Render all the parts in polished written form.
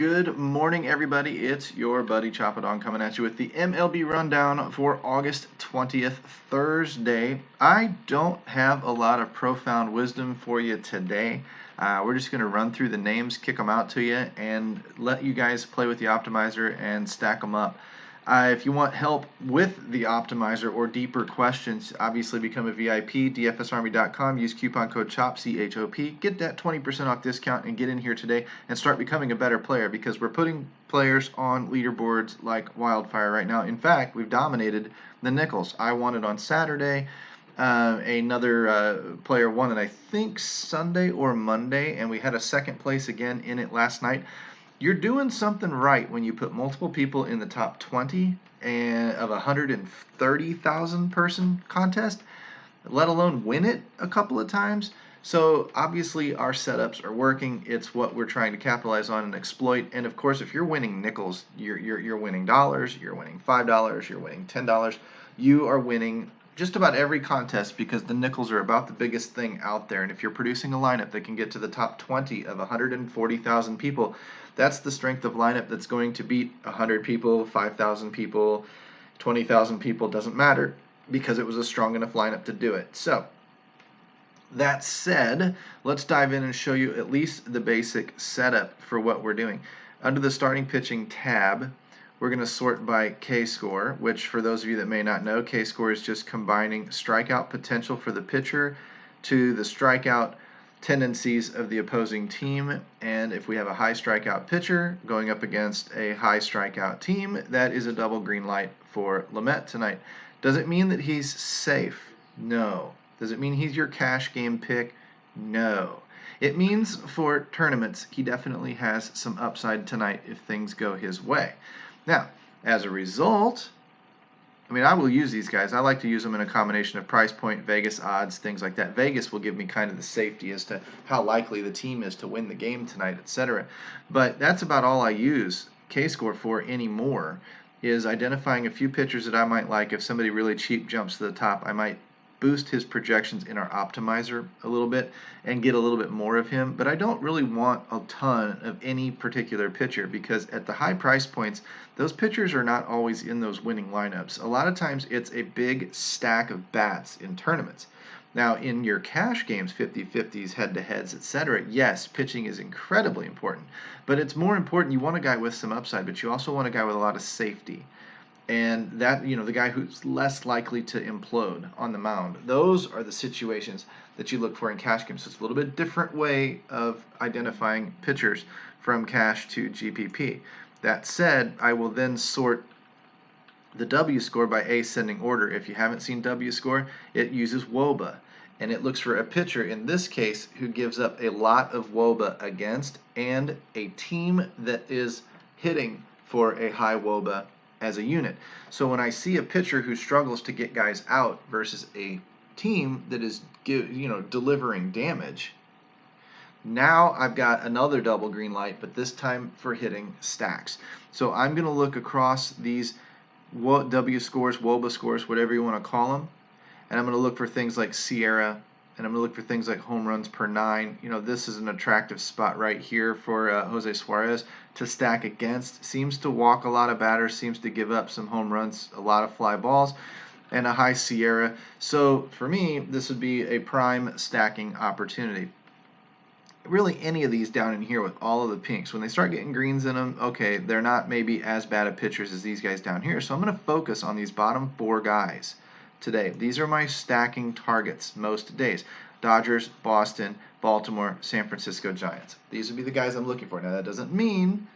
Good morning, everybody. It's your buddy Choppadon coming at you with the MLB rundown for August 20th, Thursday. I don't have a lot of profound wisdom for you today. We're just going to run through the names, kick them out to you, and let you guys play with the optimizer and stack them up. If you want help with the optimizer or deeper questions, obviously become a VIP, dfsarmy.com, use coupon code CHOP, C-H-O-P, get that 20% off discount and get in here today and start becoming a better player because we're putting players on leaderboards like wildfire right now. In fact, we've dominated the nickels. I won it on Saturday. Another player won it, I think, Sunday or Monday, and we had a second place again in it last night. You're doing something right when you put multiple people in the top 20 of a 130,000 person contest, let alone win it a couple of times. So obviously our setups are working. It's what we're trying to capitalize on and exploit. And of course, if you're winning nickels, you're winning dollars, you're winning $5, you're winning $10. You are winning just about every contest because the nickels are about the biggest thing out there. And if you're producing a lineup that can get to the top 20 of 140,000 people, that's the strength of lineup that's going to beat 100 people, 5,000 people, 20,000 people, doesn't matter, because it was a strong enough lineup to do it. So, that said, let's dive in and show you at least the basic setup for what we're doing. Under the starting pitching tab, we're going to sort by K-score, which for those of you that may not know, K-score is just combining strikeout potential for the pitcher to the strikeout tendencies of the opposing team. And if we have a high strikeout pitcher going up against a high strikeout team, that is a double green light for Lamet tonight. Does it mean that he's safe? No. Does it mean he's your cash game pick? No. It means for tournaments, he definitely has some upside tonight if things go his way. Now, as a result, I will use these guys. I like to use them in a combination of price point, Vegas odds, things like that. Vegas will give me kind of the safety as to how likely the team is to win the game tonight, etc. But that's about all I use K-score for anymore, is identifying a few pitchers that I might like. If somebody really cheap jumps to the top, I might boost his projections in our optimizer a little bit and get a little bit more of him. But I don't really want a ton of any particular pitcher because at the high price points, those pitchers are not always in those winning lineups. A lot of times it's a big stack of bats in tournaments. Now, in your cash games, 50-50s, head-to-heads, etc., yes, pitching is incredibly important. But it's more important, you want a guy with some upside, but you also want a guy with a lot of safety. And that, the guy who's less likely to implode on the mound. Those are the situations that you look for in cash games. So it's a little bit different way of identifying pitchers from cash to GPP. That said, I will then sort the W score by ascending order. If you haven't seen W score, it uses WOBA. And it looks for a pitcher, in this case, who gives up a lot of WOBA against and a team that is hitting for a high WOBA as a unit. So when I see a pitcher who struggles to get guys out versus a team that is delivering damage, now I've got another double green light, but this time for hitting stacks. So I'm going to look across these W scores, WOBA scores, whatever you want to call them, and I'm going to look for things like Sierra, and I'm going to look for things like home runs per 9. This is an attractive spot right here for Jose Suarez to stack against. Seems to walk a lot of batters, seems to give up some home runs, a lot of fly balls, and a high Sierra. So for me, this would be a prime stacking opportunity. Really any of these down in here with all of the pinks. When they start getting greens in them, okay, they're not maybe as bad of pitchers as these guys down here. So I'm going to focus on these bottom 4 guys today. These are my stacking targets most days. Dodgers, Boston, Baltimore, San Francisco Giants. These would be the guys I'm looking for. Now, that doesn't mean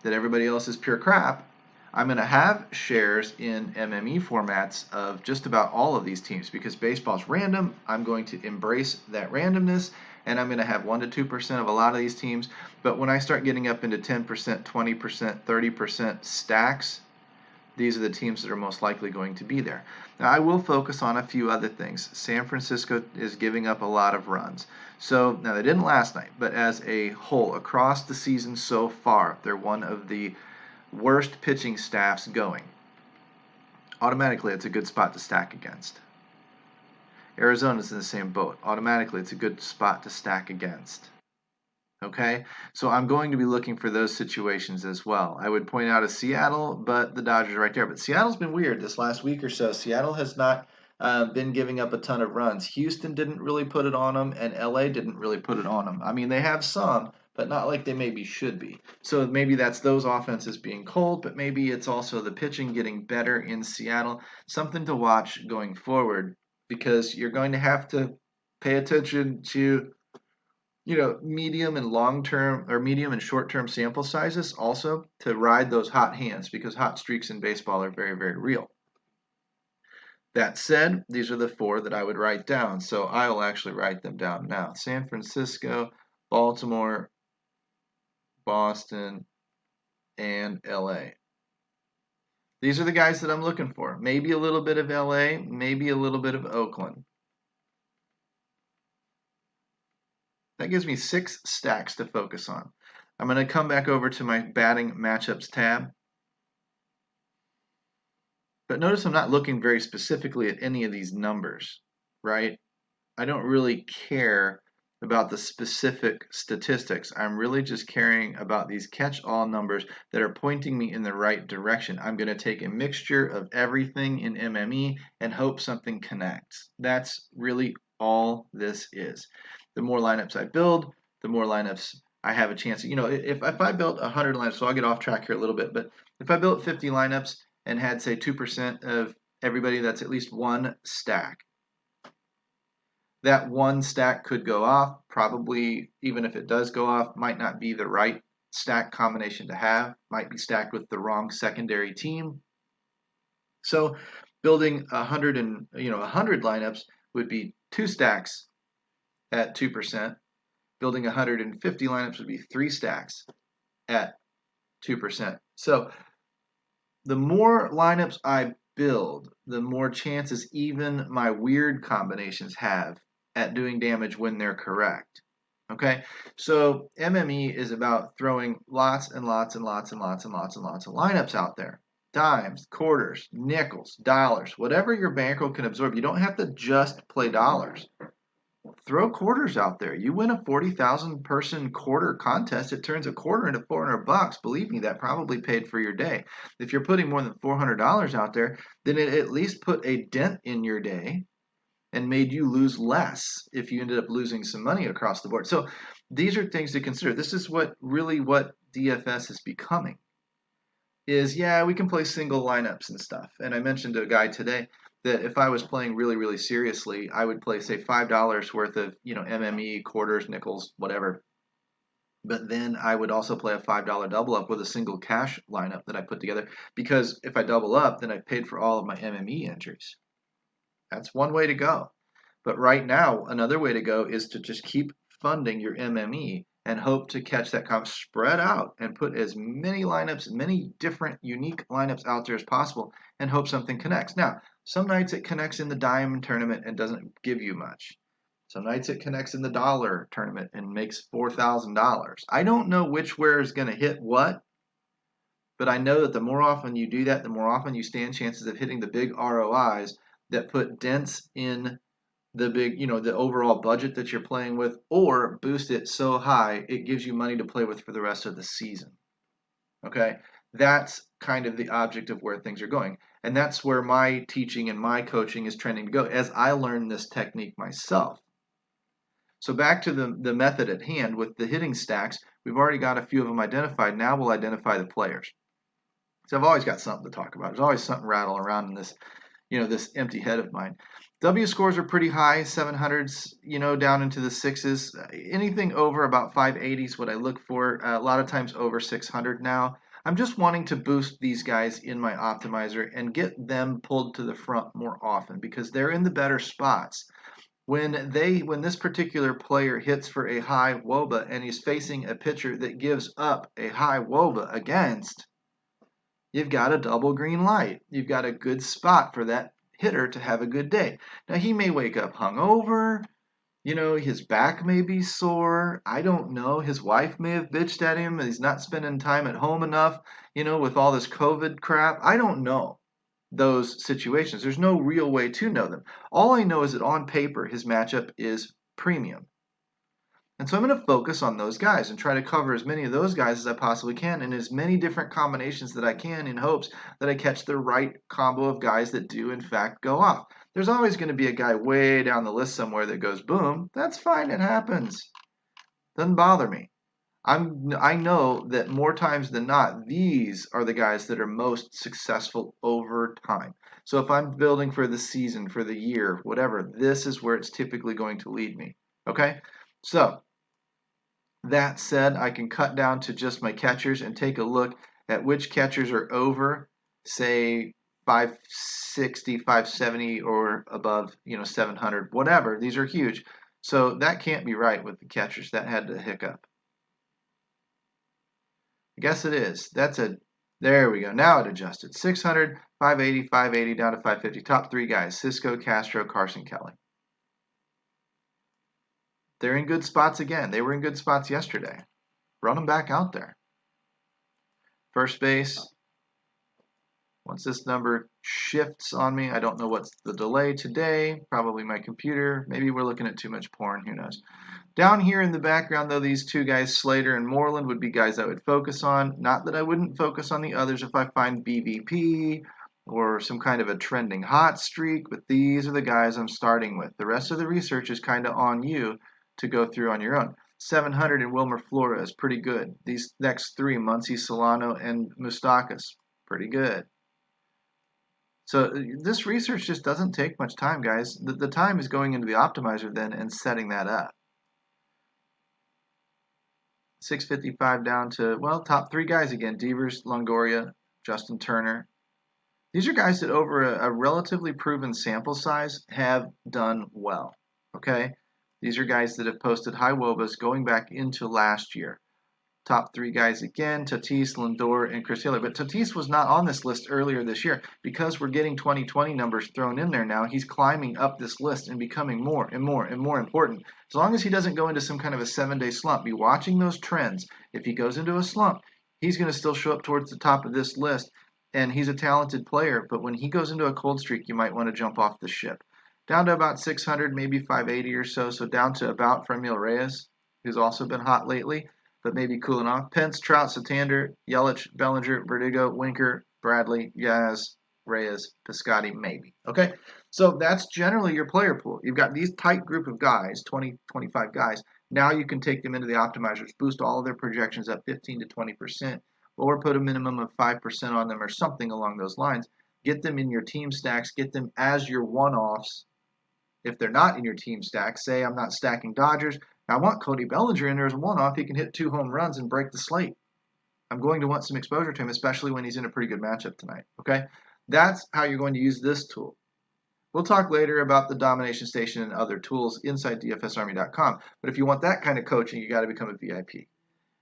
that everybody else is pure crap. I'm going to have shares in MME formats of just about all of these teams because baseball's random. I'm going to embrace that randomness, and I'm going to have 1 to 2% of a lot of these teams. But when I start getting up into 10%, 20%, 30% stacks, these are the teams that are most likely going to be there. Now, I will focus on a few other things. San Francisco is giving up a lot of runs. So, now they didn't last night, but as a whole, across the season so far, they're one of the worst pitching staffs going. Automatically, it's a good spot to stack against. Arizona's in the same boat. Automatically, it's a good spot to stack against. Okay, so I'm going to be looking for those situations as well. I would point out a Seattle, but the Dodgers are right there. But Seattle's been weird this last week or so. Seattle has not been giving up a ton of runs. Houston didn't really put it on them, and LA didn't really put it on them. I mean, they have some, but not like they maybe should be. So maybe that's those offenses being cold, but maybe it's also the pitching getting better in Seattle. Something to watch going forward because you're going to have to pay attention to medium and long term or medium and short term sample sizes also to ride those hot hands because hot streaks in baseball are very, very real. That said, these are the four that I would write down. So I will actually write them down now. San Francisco, Baltimore, Boston, and LA. These are the guys that I'm looking for. Maybe a little bit of LA, maybe a little bit of Oakland. That gives me 6 stacks to focus on. I'm going to come back over to my batting matchups tab. But notice I'm not looking very specifically at any of these numbers, right? I don't really care about the specific statistics. I'm really just caring about these catch-all numbers that are pointing me in the right direction. I'm going to take a mixture of everything in MME and hope something connects. That's really all this is. The more lineups I build, the more lineups I have a chance. If I built 100 lineups, so I'll get off track here a little bit, but if I built 50 lineups and had, say, 2% of everybody, that's at least one stack. That one stack could go off. Probably, even if it does go off, might not be the right stack combination to have. Might be stacked with the wrong secondary team. So building 100 lineups would be 2 stacks at 2%. Building 150 lineups would be 3 stacks at 2%. So the more lineups I build, the more chances even my weird combinations have at doing damage when they're correct. Okay, so MME is about throwing lots and lots and lots and lots and lots and lots of lineups out there. Dimes, quarters, nickels, dollars, whatever your bankroll can absorb. You don't have to just play dollars. Throw quarters out there. You win a 40,000 person quarter contest, it turns a quarter into $400. Believe me, that probably paid for your day. If you're putting more than $400 out there, then it at least put a dent in your day and made you lose less if you ended up losing some money across the board. So these are things to consider. This is what DFS is becoming. Yeah, we can play single lineups and stuff. And I mentioned to a guy today that if I was playing really, really seriously, I would play, say, $5 worth of, MME, quarters, nickels, whatever. But then I would also play a $5 double up with a single cash lineup that I put together. Because if I double up, then I've paid for all of my MME entries. That's one way to go. But right now, another way to go is to just keep funding your MME and hope to catch that comp, spread out and put as many lineups, many different unique lineups out there as possible and hope something connects. Now, some nights it connects in the diamond tournament and doesn't give you much. Some nights it connects in the dollar tournament and makes $4,000. I don't know which where is going to hit what, but I know that the more often you do that, the more often you stand chances of hitting the big ROIs that put dents in the big, the overall budget that you're playing with, or boost it so high it gives you money to play with for the rest of the season. Okay, that's kind of the object of where things are going. And that's where my teaching and my coaching is trending to go as I learn this technique myself. So back to the method at hand with the hitting stacks, we've already got a few of them identified. Now we'll identify the players. So I've always got something to talk about. There's always something rattling around in this, this empty head of mine. W scores are pretty high, 700s, down into the 6s. Anything over about 580 is what I look for. A lot of times over 600 now. I'm just wanting to boost these guys in my optimizer and get them pulled to the front more often because they're in the better spots. When this particular player hits for a high WOBA and he's facing a pitcher that gives up a high WOBA against, you've got a double green light. You've got a good spot for that hitter to have a good day. Now, he may wake up hungover. His back may be sore. I don't know. His wife may have bitched at him and he's not spending time at home enough, with all this COVID crap. I don't know those situations. There's no real way to know them. All I know is that on paper, his matchup is premium. And so I'm going to focus on those guys and try to cover as many of those guys as I possibly can in as many different combinations that I can in hopes that I catch the right combo of guys that do in fact go off. There's always going to be a guy way down the list somewhere that goes boom. That's fine. It happens. Doesn't bother me. I know that more times than not, these are the guys that are most successful over time. So if I'm building for the season, for the year, whatever, this is where it's typically going to lead me. Okay? So that said, I can cut down to just my catchers and take a look at which catchers are over, say, 560, 570, or above, 700, whatever. These are huge. So that can't be right with the catchers. That had to hiccup. I guess it is. There we go. Now it adjusted. 600, 580, 580 down to 550. Top three guys: Cisco, Castro, Carson, Kelly. They're in good spots again. They were in good spots yesterday. Run them back out there. First base. Once this number shifts on me, I don't know what's the delay today. Probably my computer. Maybe we're looking at too much porn. Who knows? Down here in the background, though, these two guys, Slater and Moreland, would be guys I would focus on. Not that I wouldn't focus on the others if I find BVP or some kind of a trending hot streak, but these are the guys I'm starting with. The rest of the research is kind of on you to go through on your own. 700 in Wilmer Flores, pretty good. These next three, Muncy, Solano, and Moustakas, pretty good. So this research just doesn't take much time, guys. The time is going into the optimizer then and setting that up. 655 down to, well, top three guys again. Devers, Longoria, Justin Turner. These are guys that over a relatively proven sample size have done well, okay? These are guys that have posted high WOBAs going back into last year. Top three guys again, Tatis, Lindor, and Chris Taylor. But Tatis was not on this list earlier this year. Because we're getting 2020 numbers thrown in there now, he's climbing up this list and becoming more and more and more important. As long as he doesn't go into some kind of a 7-day slump, be watching those trends. If he goes into a slump, he's going to still show up towards the top of this list, and he's a talented player. But when he goes into a cold streak, you might want to jump off the ship. Down to about 600, maybe 580 or so. So down to about Franmil Reyes, who's also been hot lately, but maybe cooling off. Pence, Trout, Santander, Yelich, Bellinger, Verdugo, Winker, Bradley, Yaz, Reyes, Piscotty, maybe. Okay? So that's generally your player pool. You've got these tight group of guys, 20, 25 guys. Now you can take them into the optimizers, boost all of their projections up 15 to 20%, or put a minimum of 5% on them or something along those lines. Get them in your team stacks. Get them as your one-offs. If they're not in your team stack, say I'm not stacking Dodgers, I want Cody Bellinger in there as a one-off. He can hit 2 home runs and break the slate. I'm going to want some exposure to him, especially when he's in a pretty good matchup tonight. Okay? That's how you're going to use this tool. We'll talk later about the Domination Station and other tools inside DFSArmy.com. But if you want that kind of coaching, you got to become a VIP.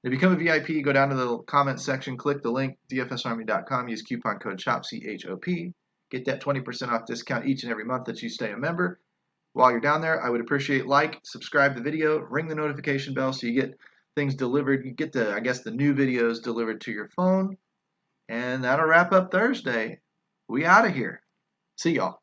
To become a VIP, go down to the comment section, click the link, DFSArmy.com, use coupon code CHOP, CHOP. Get that 20% off discount each and every month that you stay a member. While you're down there, I would appreciate subscribe the video, ring the notification bell so you get things delivered. You get the new videos delivered to your phone. And that'll wrap up Thursday. We out of here. See y'all.